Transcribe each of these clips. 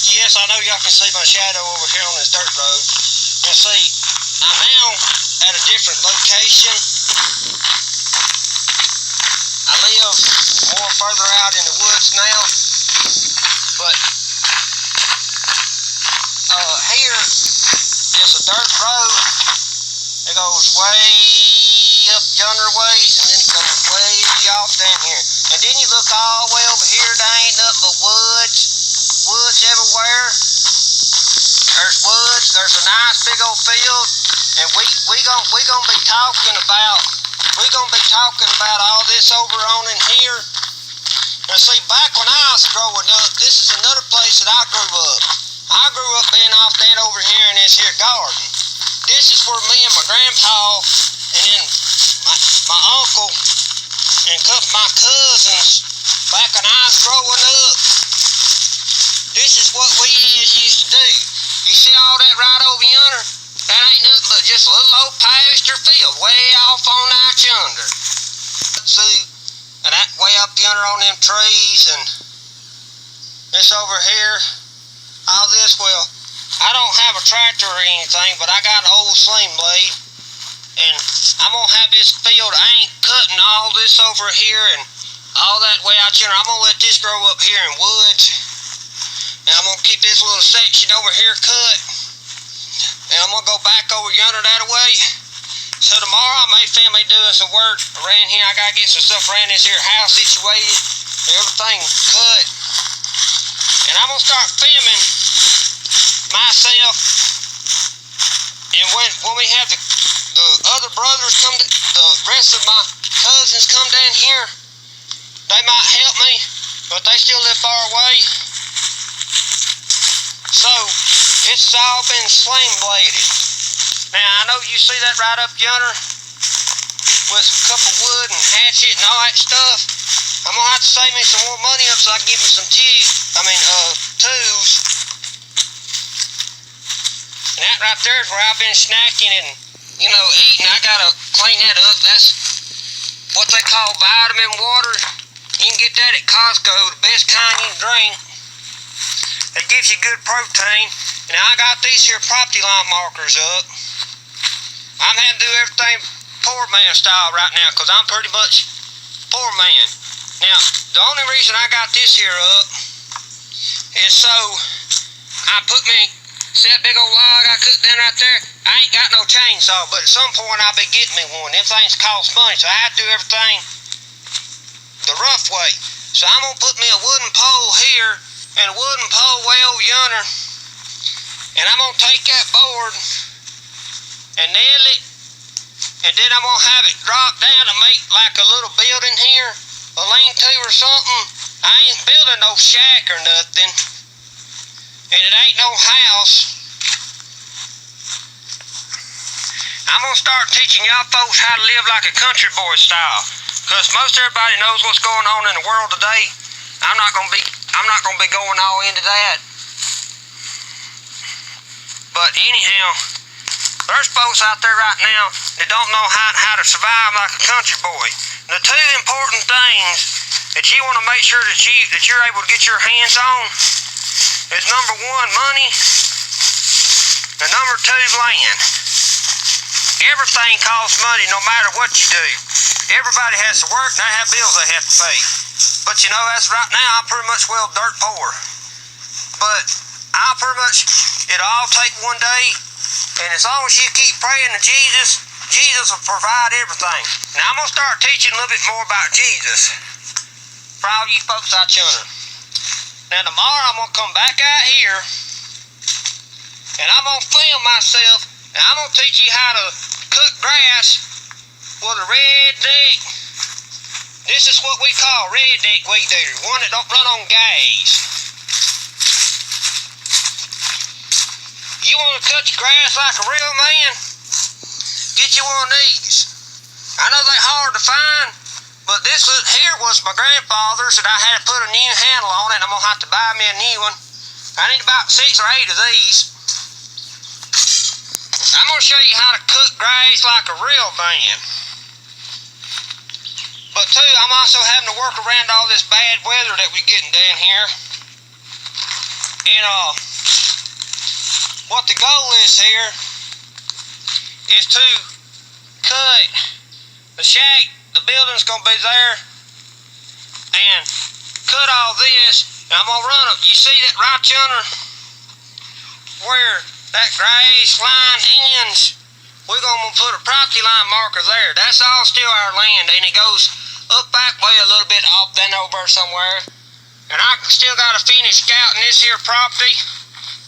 Yes, I know y'all can see my shadow over here on this dirt road. And see, I'm now at a different location. I live more further out in the woods now, but here is a dirt road that goes way up yonder ways, and then it goes way off down here. And then you look all the way over here, there ain't nothing but woods everywhere. There's woods, there's a nice big old field, and we gonna be talking about all this over on in here. And see, back when I was growing up, this is another place that I grew up. I grew up being off that over here in this here garden. This is where me and my grandpa and then my uncle and a couple of my cousins, back when I was growing up, this is what we used to do. You see all that right over yonder? That ain't nothing but just a little old pasture field way off on out yonder. See, and that way up yonder on them trees, and this over here, all this, well, I don't have a tractor or anything, but I got an old sling blade, and I'm gonna have this field. I ain't cutting all this over here and all that way out yonder. I'm gonna let this grow up here in woods, and I'm gonna keep this little section over here cut, and I'm gonna go back over yonder that way. So tomorrow I may family doing some work around here. I gotta get some stuff around this here house situated, everything cut, and I'm gonna start filming myself. And when we have the other brothers come, the rest of my cousins come down here, they might help me, but they still live far away. So this has all been sling bladed. Now I know you see that right up yonder with a couple wood and hatchet and all that stuff. I'm gonna have to save me some more money up so I can give me some tools. And that right there is where I've been snacking and, eating. I gotta clean that up. That's what they call vitamin water. You can get that at Costco, the best kind you can drink. It gives you good protein. And I got these here property line markers up. I'm having to do everything poor man style right now because I'm pretty much poor man. Now, the only reason I got this here up is so I see that big old log I cut down right there? I ain't got no chainsaw, but at some point I'll be getting me one. Them things cost money, so I have to do everything the rough way. So I'm going to put me a wooden pole here and a wooden pole way over yonder, and I'm going to take that board and nail it, and then I'm going to have it drop down and make like a little building here, a lean-to or something. I ain't building no shack or nothing, and it ain't no house. I'm going to start teaching y'all folks how to live like a country boy style, because most everybody knows what's going on in the world today. I'm not going to be going all into that. But anyhow, there's folks out there right now that don't know how to survive like a country boy. The two important things that you want to make sure that you're able to get your hands on is number one, money, and number two, land. Everything costs money no matter what you do. Everybody has to work and they have bills they have to pay. But that's right now I'm pretty much dirt poor. But it'll all take one day, and as long as you keep praying to Jesus, Jesus will provide everything. Now I'm going to start teaching a little bit more about Jesus for all you folks out yonder. Now tomorrow I'm going to come back out here, and I'm going to film myself, and I'm going to teach you how to cut grass with a red deck. This is what we call red deck weed eater, one that don't run on gas. You want to cut your grass like a real man? Get you one of these. I know they're hard to find, but this here was my grandfather's, and I had to put a new handle on it, and I'm going to have to buy me a new one. I need about 6 or 8 of these. I'm going to show you how to cut grass like a real man. But too, I'm also having to work around all this bad weather that we're getting down here. And what the goal is here is to cut the shack. The building's gonna be there, and cut all this. And I'm gonna run it. You see that right yonder where that grass line ends? We're gonna put a property line marker there. That's all still our land, and it goes up that way a little bit off, then over somewhere. And I still gotta finish scouting this here property.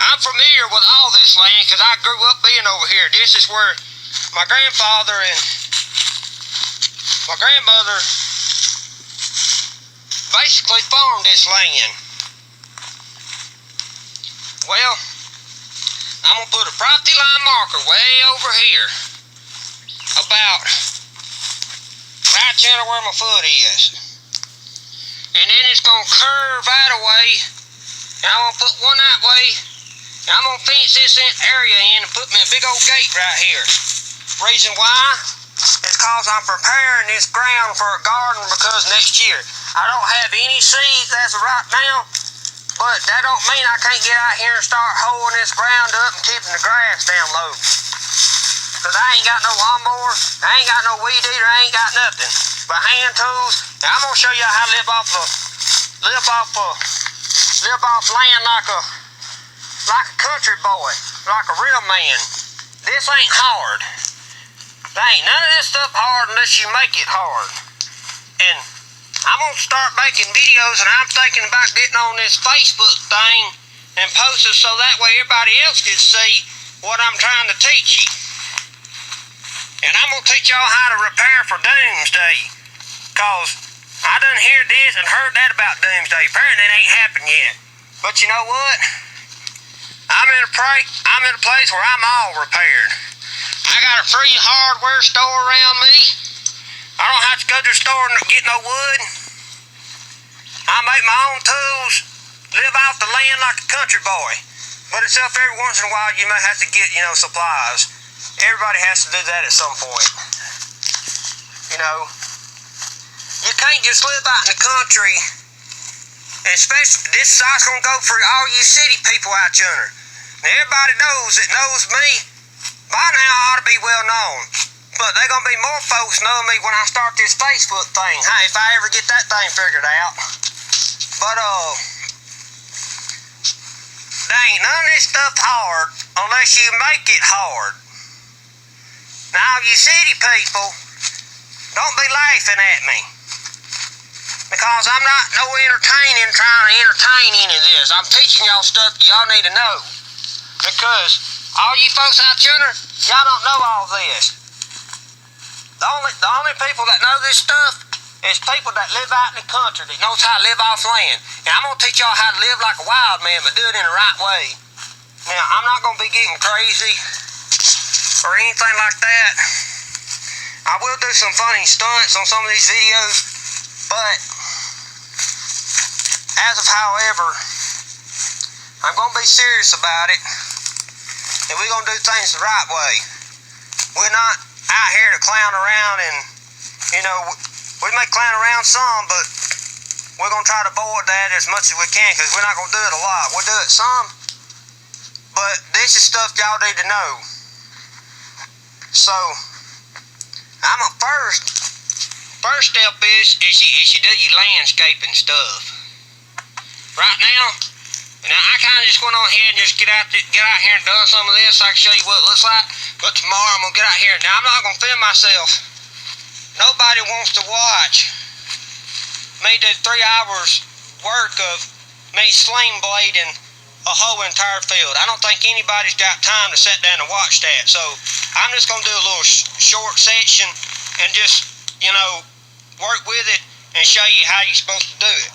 I'm familiar with all this land because I grew up being over here. This is where my grandfather and my grandmother basically farmed this land. Well, I'm gonna put a property line marker way over here, about right there where my foot is. And then it's gonna curve that way, and I'm gonna put one that way, and I'm gonna fence this area in and put me a big old gate right here. Reason why? It's cause I'm preparing this ground for a garden, because next year I don't have any seeds as of right now, but that don't mean I can't get out here and start hoeing this ground up and tipping the grass down low. Cause I ain't got no lawnmower, I ain't got no weed eater, I ain't got nothing but hand tools. And I'm gonna show you how to live off land like a country boy, like a real man. This ain't hard. Ain't none of this stuff hard unless you make it hard. And I'm gonna start making videos, and I'm thinking about getting on this Facebook thing and post it so that way everybody else can see what I'm trying to teach you. And I'm gonna teach y'all how to repair for doomsday, cause I done heard this and heard that about doomsday. Apparently it ain't happened yet. But you know what? I'm in a place where I'm all repaired. I got a free hardware store around me. I don't have to go to the store and get no wood. I make my own tools, live off the land like a country boy. But except every once in a while you may have to get, supplies. Everybody has to do that at some point. You can't just live out in the country, and especially this site's gonna go for all you city people out yonder. Now everybody knows me. By now I ought to be well known, but there's gonna be more folks knowing me when I start this Facebook thing. Hey, if I ever get that thing figured out. But there ain't none of this stuff hard unless you make it hard. Now you city people, don't be laughing at me, because I'm not no entertaining trying to entertain any of this. I'm teaching y'all stuff y'all need to know, because all you folks out yonder, y'all don't know all this. The only people that know this stuff is people that live out in the country, that knows how to live off land. And I'm gonna teach y'all how to live like a wild man, but do it in the right way. Now, I'm not gonna be getting crazy or anything like that. I will do some funny stunts on some of these videos, but as of however, I'm gonna be serious about it. And we're going to do things the right way. We're not out here to clown around, and, we may clown around some, but we're going to try to avoid that as much as we can, because we're not going to do it a lot. We'll do it some, but this is stuff y'all need to know. So, first step is you do your landscaping stuff. Right now I kind of just went on ahead and just get out here and done some of this so I can show you what it looks like. But tomorrow I'm gonna get out here. Now I'm not gonna film myself. Nobody wants to watch me do 3 hours work of me sling blading a whole entire field. I don't think anybody's got time to sit down and watch that. So I'm just gonna do a little short section and just work with it and show you how you're supposed to do it.